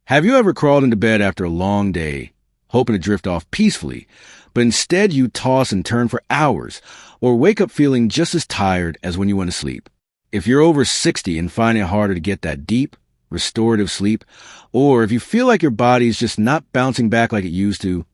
Have you ever crawled into bed after a long day, hoping to drift off peacefully, but instead you toss and turn for hours, or wake up feeling just as tired as when you went to sleep? If you're over 60 and finding it harder to get that deep, restorative sleep, or if you feel like your body is just not bouncing back like it used to,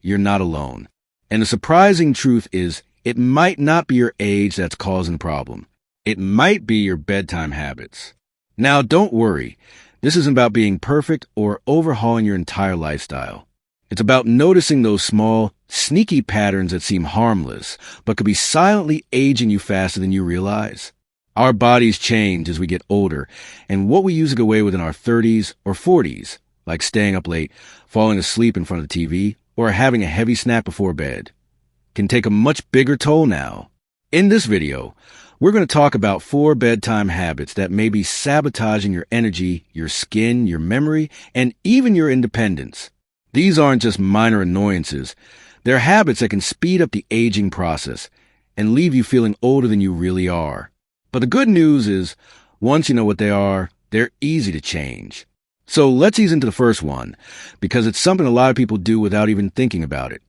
you're not alone. And the surprising truth is, it might not be your age that's causing the problem. It might be your bedtime habits. Now, don't worry. This isn't about being perfect or overhauling your entire lifestyle. It's about noticing those small, sneaky patterns that seem harmless, but could be silently aging you faster than you realize. Our bodies change as we get older, and what we used to get away with in our 30s or 40s, like staying up late, falling asleep in front of the TV, or having a heavy snack before bed, can take a much bigger toll now. In this video, we're going to talk about 4 bedtime habits that may be sabotaging your energy, your skin, your memory, and even your independence. These aren't just minor annoyances. They're habits that can speed up the aging process and leave you feeling older than you really are. But the good news is, once you know what they are, they're easy to change. So let's ease into the first one, because it's something a lot of people do without even thinking about it.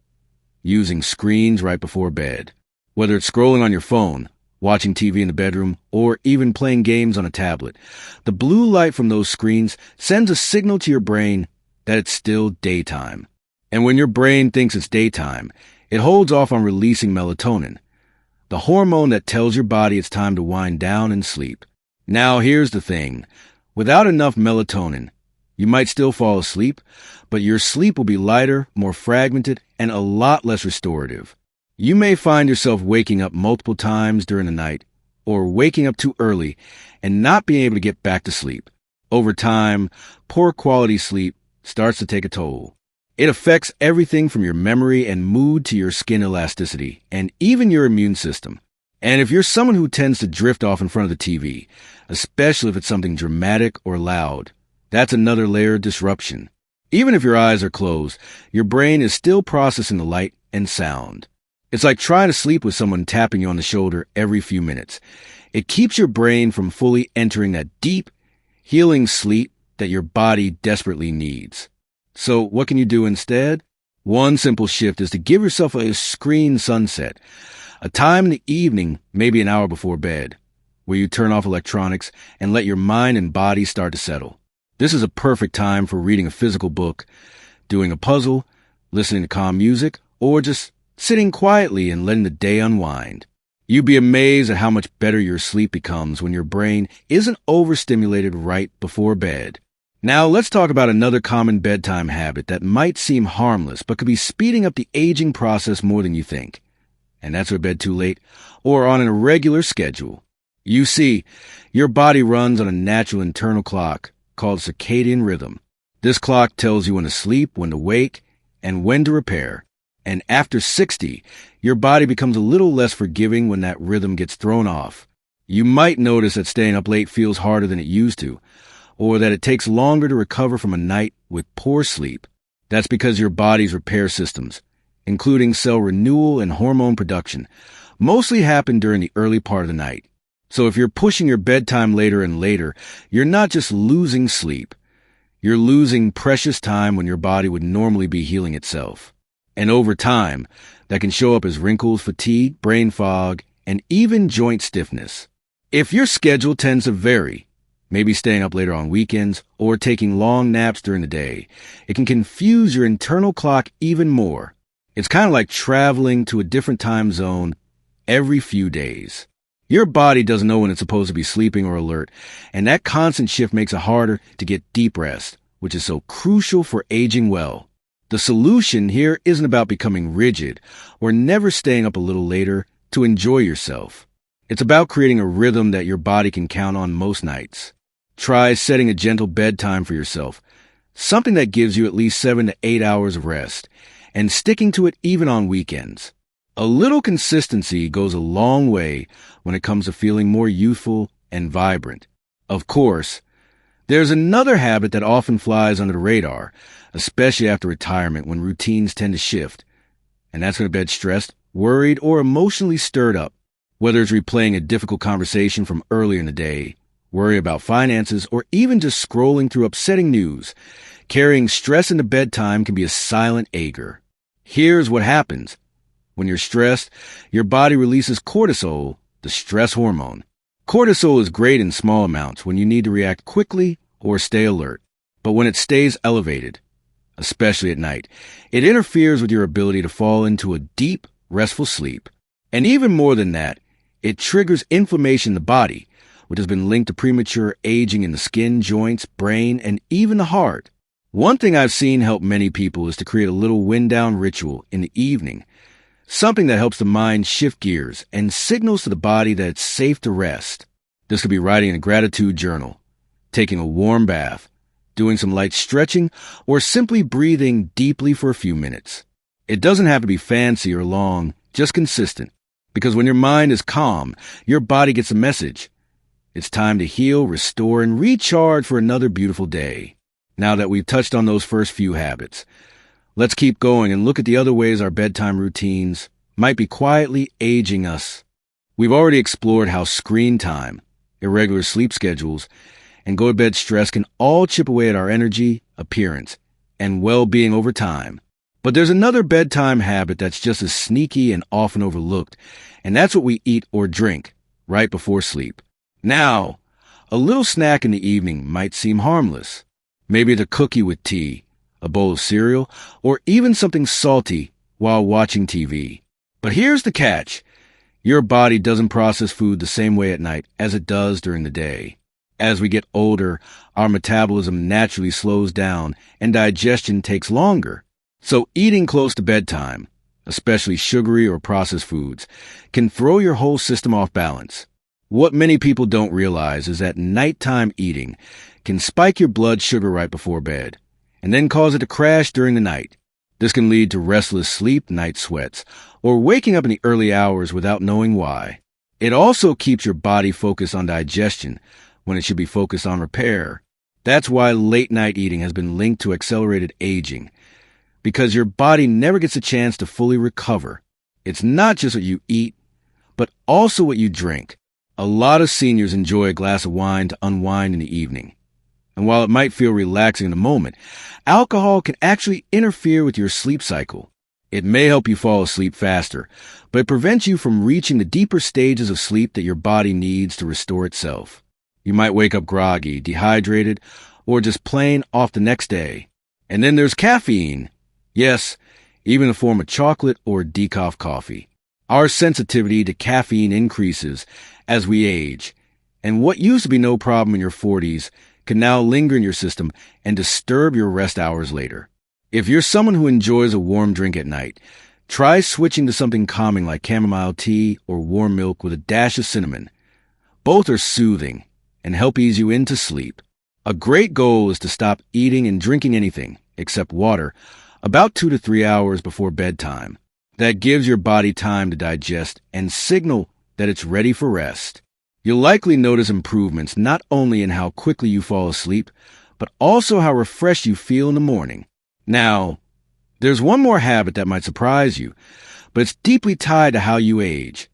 Using screens right before bed. Whether it's scrolling on your phone, watching TV in the bedroom, or even playing games on a tablet, the blue light from those screens sends a signal to your brain that it's still daytime. And when your brain thinks it's daytime, it holds off on releasing melatonin, the hormone that tells your body it's time to wind down and sleep. Now here's the thing. Without enough melatonin, you might still fall asleep, but your sleep will be lighter, more fragmented, and a lot less restorative. You may find yourself waking up multiple times during the night, or waking up too early and not being able to get back to sleep. Over time, poor quality sleep starts to take a toll. It affects everything from your memory and mood to your skin elasticity, and even your immune system. And if you're someone who tends to drift off in front of the TV, especially if it's something dramatic or loud, that's another layer of disruption. Even if your eyes are closed, your brain is still processing the light and sound. It's like trying to sleep with someone tapping you on the shoulder every few minutes. It keeps your brain from fully entering that deep, healing sleep that your body desperately needs. So what can you do instead? One simple shift is to give yourself a screen sunset, a time in the evening, maybe an hour before bed, where you turn off electronics and let your mind and body start to settle. This is a perfect time for reading a physical book, doing a puzzle, listening to calm music, or just sitting quietly and letting the day unwind. You'd be amazed at how much better your sleep becomes when your brain isn't overstimulated right before bed. Now let's talk about another common bedtime habit that might seem harmless but could be speeding up the aging process more than you think. And that's go to bed too late or on an irregular schedule. You see, your body runs on a natural internal clock called circadian rhythm. This clock tells you when to sleep, when to wake, and when to repair. And after 60, your body becomes a little less forgiving when that rhythm gets thrown off. You might notice that staying up late feels harder than it used to, or that it takes longer to recover from a night with poor sleep. That's because your body's repair systems, including cell renewal and hormone production, mostly happen during the early part of the night. So if you're pushing your bedtime later and later, you're not just losing sleep. You're losing precious time when your body would normally be healing itself. And over time, that can show up as wrinkles, fatigue, brain fog, and even joint stiffness. If your schedule tends to vary, maybe staying up later on weekends or taking long naps during the day, it can confuse your internal clock even more. It's kind of like traveling to a different time zone every few days. Your body doesn't know when it's supposed to be sleeping or alert, and that constant shift makes it harder to get deep rest, which is so crucial for aging well. The solution here isn't about becoming rigid or never staying up a little later to enjoy yourself. It's about creating a rhythm that your body can count on most nights. Try setting a gentle bedtime for yourself, something that gives you at least 7 to 8 hours of rest, and sticking to it even on weekends. A little consistency goes a long way when it comes to feeling more youthful and vibrant. Of course, there's another habit that often flies under the radar, especially after retirement when routines tend to shift, and that's going to bed stressed, worried, or emotionally stirred up. Whether it's replaying a difficult conversation from earlier in the day, worry about finances, or even just scrolling through upsetting news, Carrying stress into bedtime can be a silent ache. Here's what happens. When you're stressed, your body releases cortisol, the stress hormone. Cortisol is great in small amounts when you need to react quickly or stay alert. But when it stays elevated, especially at night, it interferes with your ability to fall into a deep, restful sleep. And even more than that, it triggers inflammation in the body, which has been linked to premature aging in the skin, joints, brain, and even the heart. One thing I've seen help many people is to create a little wind-down ritual in the evening, something that helps the mind shift gears and signals to the body that it's safe to rest. This could be writing a gratitude journal, taking a warm bath, doing some light stretching, or simply breathing deeply for a few minutes. It doesn't have to be fancy or long, just consistent, because when your mind is calm, your body gets a message. It's time to heal, restore, and recharge for another beautiful day. Now that we've touched on those first few habits, let's keep going and look at the other ways our bedtime routines might be quietly aging us. We've already explored how screen time, irregular sleep schedules, and go-to-bed stress can all chip away at our energy, appearance, and well-being over time. But there's another bedtime habit that's just as sneaky and often overlooked, and that's what we eat or drink right before sleep. Now, a little snack in the evening might seem harmless. Maybe it's a cookie with tea, a bowl of cereal, or even something salty while watching TV. But here's the catch. Your body doesn't process food the same way at night as it does during the day. As we get older, our metabolism naturally slows down and digestion takes longer. So eating close to bedtime, especially sugary or processed foods, can throw your whole system off balance. What many people don't realize is that nighttime eating can spike your blood sugar right before bed, and then cause it to crash during the night. This can lead to restless sleep, night sweats, or waking up in the early hours without knowing why. It also keeps your body focused on digestion when it should be focused on repair. That's why late-night eating has been linked to accelerated aging, because your body never gets a chance to fully recover. It's not just what you eat, but also what you drink. A lot of seniors enjoy a glass of wine to unwind in the evening. And while it might feel relaxing in the moment, alcohol can actually interfere with your sleep cycle. It may help you fall asleep faster, but it prevents you from reaching the deeper stages of sleep that your body needs to restore itself. You might wake up groggy, dehydrated, or just plain off the next day. And then there's caffeine. Yes, even in the form of chocolate or decaf coffee. Our sensitivity to caffeine increases as we age, and what used to be no problem in your 40s can now linger in your system and disturb your rest hours later. If you're someone who enjoys a warm drink at night, try switching to something calming like chamomile tea or warm milk with a dash of cinnamon. Both are soothing and help ease you into sleep. A great goal is to stop eating and drinking anything, except water, about 2 to 3 hours before bedtime. That gives your body time to digest and signal that it's ready for rest. You'll likely notice improvements not only in how quickly you fall asleep, but also how refreshed you feel in the morning. Now, there's one more habit that might surprise you, but it's deeply tied to how you age: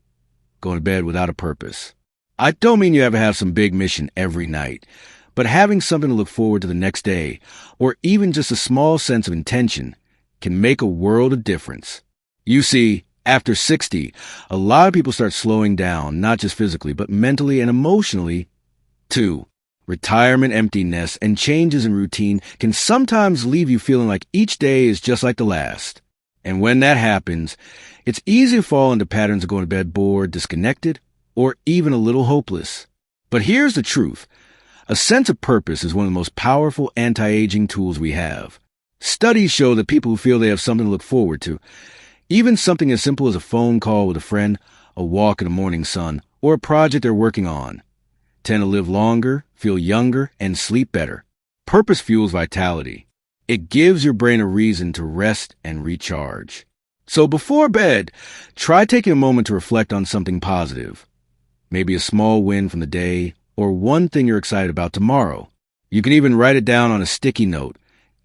going to bed without a purpose. I don't mean you have to have some big mission every night, but having something to look forward to the next day, or even just a small sense of intention, can make a world of difference. You see, after 60, a lot of people start slowing down, not just physically, but mentally and emotionally, too. Retirement, empty nest, and changes in routine can sometimes leave you feeling like each day is just like the last. And when that happens, it's easy to fall into patterns of going to bed bored, disconnected, or even a little hopeless. But here's the truth. A sense of purpose is one of the most powerful anti-aging tools we have. Studies show that people who feel they have something to look forward to, even something as simple as a phone call with a friend, a walk in the morning sun, or a project they're working on, tend to live longer, feel younger, and sleep better. Purpose fuels vitality. It gives your brain a reason to rest and recharge. So before bed, try taking a moment to reflect on something positive. Maybe a small win from the day, or one thing you're excited about tomorrow. You can even write it down on a sticky note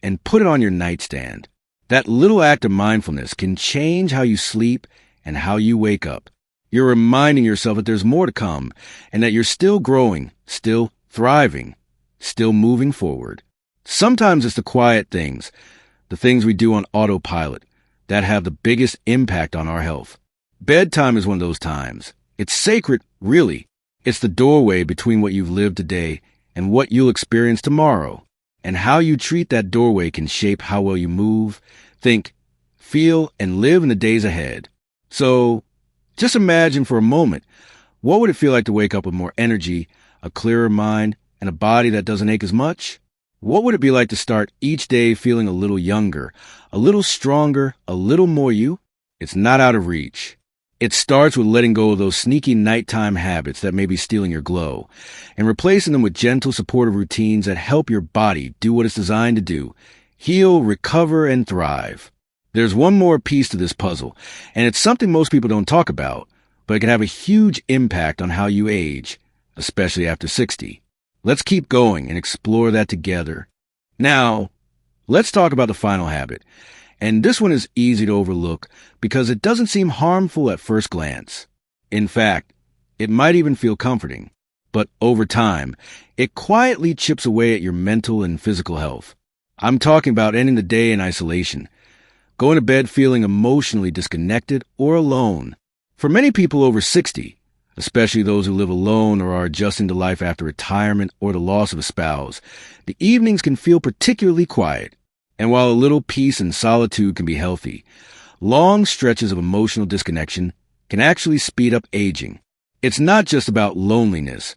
and put it on your nightstand. That little act of mindfulness can change how you sleep and how you wake up. You're reminding yourself that there's more to come and that you're still growing, still thriving, still moving forward. Sometimes it's the quiet things, the things we do on autopilot, that have the biggest impact on our health. Bedtime is one of those times. It's sacred, really. It's the doorway between what you've lived today and what you'll experience tomorrow. And how you treat that doorway can shape how well you move, think, feel, and live in the days ahead. So, just imagine for a moment, what would it feel like to wake up with more energy, a clearer mind, and a body that doesn't ache as much? What would it be like to start each day feeling a little younger, a little stronger, a little more you? It's not out of reach. It starts with letting go of those sneaky nighttime habits that may be stealing your glow and replacing them with gentle, supportive routines that help your body do what it's designed to do: heal, recover, and thrive. There's one more piece to this puzzle, and it's something most people don't talk about, but it can have a huge impact on how you age, especially after 60. Let's keep going and explore that together. Now, let's talk about the final habit. And this one is easy to overlook because it doesn't seem harmful at first glance. In fact, it might even feel comforting. But over time, it quietly chips away at your mental and physical health. I'm talking about ending the day in isolation, going to bed feeling emotionally disconnected or alone. For many people over 60, especially those who live alone or are adjusting to life after retirement or the loss of a spouse, the evenings can feel particularly quiet. And while a little peace and solitude can be healthy, long stretches of emotional disconnection can actually speed up aging. It's not just about loneliness.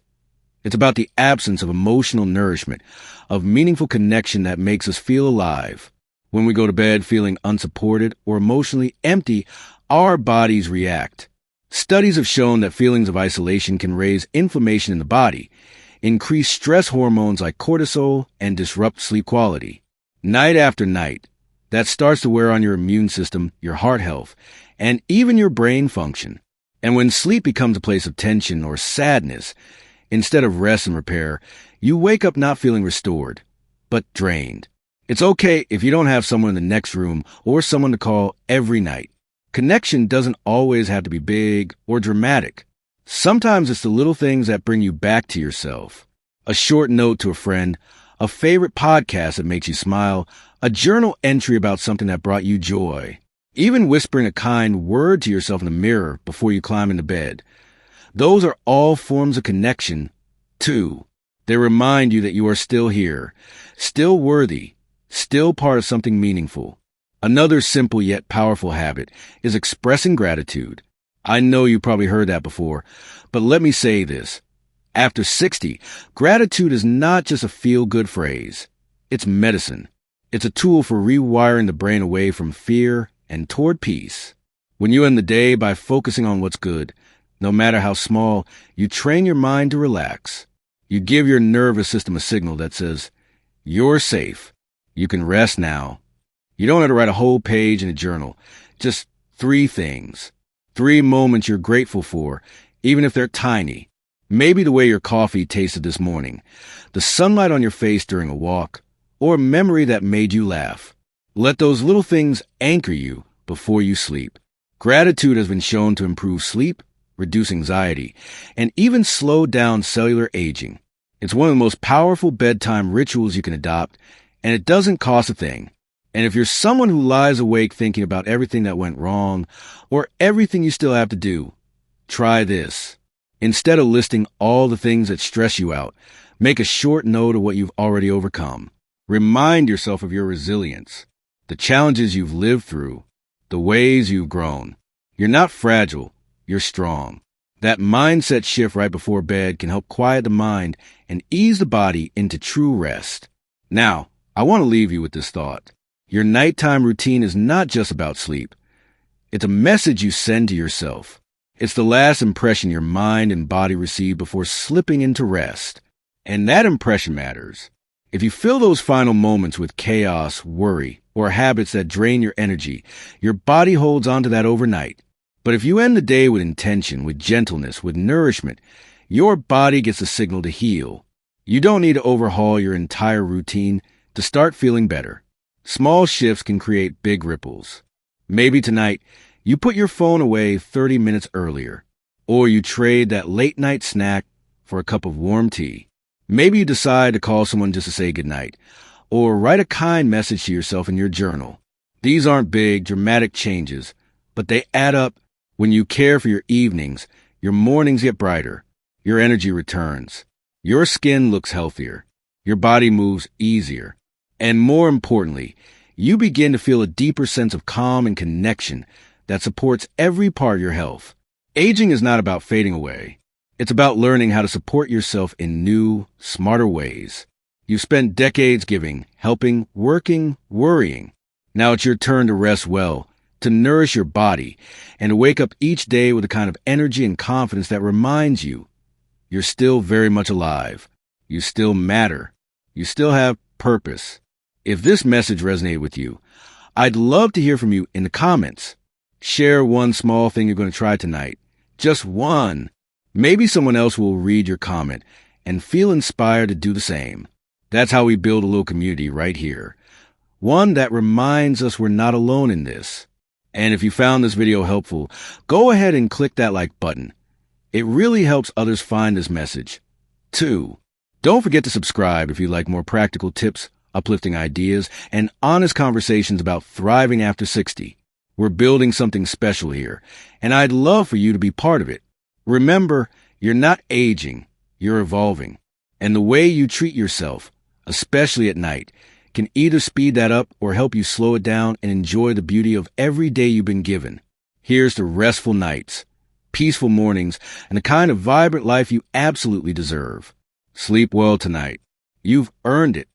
It's about the absence of emotional nourishment, of meaningful connection that makes us feel alive. When we go to bed feeling unsupported or emotionally empty, our bodies react. Studies have shown that feelings of isolation can raise inflammation in the body, increase stress hormones like cortisol, and disrupt sleep quality. Night after night, that starts to wear on your immune system, your heart health, and even your brain function. And when sleep becomes a place of tension or sadness, instead of rest and repair, you wake up not feeling restored, but drained. It's okay if you don't have someone in the next room or someone to call every night. Connection doesn't always have to be big or dramatic. Sometimes it's the little things that bring you back to yourself. A short note to a friend, a favorite podcast that makes you smile, a journal entry about something that brought you joy, even whispering a kind word to yourself in the mirror before you climb into bed. Those are all forms of connection, too. They remind you that you are still here, still worthy, still part of something meaningful. Another simple yet powerful habit is expressing gratitude. I know you probably heard that before, but let me say this. After 60, gratitude is not just a feel-good phrase. It's medicine. It's a tool for rewiring the brain away from fear and toward peace. When you end the day by focusing on what's good, no matter how small, you train your mind to relax. You give your nervous system a signal that says, "You're safe. You can rest now." You don't have to write a whole page in a journal. Just 3 things. 3 moments you're grateful for, even if they're tiny. Maybe the way your coffee tasted this morning, the sunlight on your face during a walk, or a memory that made you laugh. Let those little things anchor you before you sleep. Gratitude has been shown to improve sleep, reduce anxiety, and even slow down cellular aging. It's one of the most powerful bedtime rituals you can adopt, and it doesn't cost a thing. And if you're someone who lies awake thinking about everything that went wrong or everything you still have to do, try this. Instead of listing all the things that stress you out, make a short note of what you've already overcome. Remind yourself of your resilience, the challenges you've lived through, the ways you've grown. You're not fragile, you're strong. That mindset shift right before bed can help quiet the mind and ease the body into true rest. Now, I want to leave you with this thought. Your nighttime routine is not just about sleep. It's a message you send to yourself. It's the last impression your mind and body receive before slipping into rest. And that impression matters. If you fill those final moments with chaos, worry, or habits that drain your energy, your body holds onto that overnight. But if you end the day with intention, with gentleness, with nourishment, your body gets a signal to heal. You don't need to overhaul your entire routine to start feeling better. Small shifts can create big ripples. Maybe tonight, you put your phone away 30 minutes earlier, or you trade that late-night snack for a cup of warm tea. Maybe you decide to call someone just to say goodnight, or write a kind message to yourself in your journal. These aren't big, dramatic changes, but they add up. When you care for your evenings, your mornings get brighter, your energy returns, your skin looks healthier, your body moves easier, and more importantly, you begin to feel a deeper sense of calm and connection that supports every part of your health. Aging is not about fading away. It's about learning how to support yourself in new, smarter ways. You've spent decades giving, helping, working, worrying. Now it's your turn to rest well, to nourish your body, and to wake up each day with a kind of energy and confidence that reminds you you're still very much alive. You still matter. You still have purpose. If this message resonated with you, I'd love to hear from you in the comments. Share one small thing you're going to try tonight. Just one. Maybe someone else will read your comment and feel inspired to do the same. That's how we build a little community right here. One that reminds us we're not alone in this. And if you found this video helpful, go ahead and click that like button. It really helps others find this message. 2. Don't forget to subscribe if you like more practical tips, uplifting ideas, and honest conversations about thriving after 60. We're building something special here, and I'd love for you to be part of it. Remember, you're not aging, you're evolving. And the way you treat yourself, especially at night, can either speed that up or help you slow it down and enjoy the beauty of every day you've been given. Here's to restful nights, peaceful mornings, and the kind of vibrant life you absolutely deserve. Sleep well tonight. You've earned it.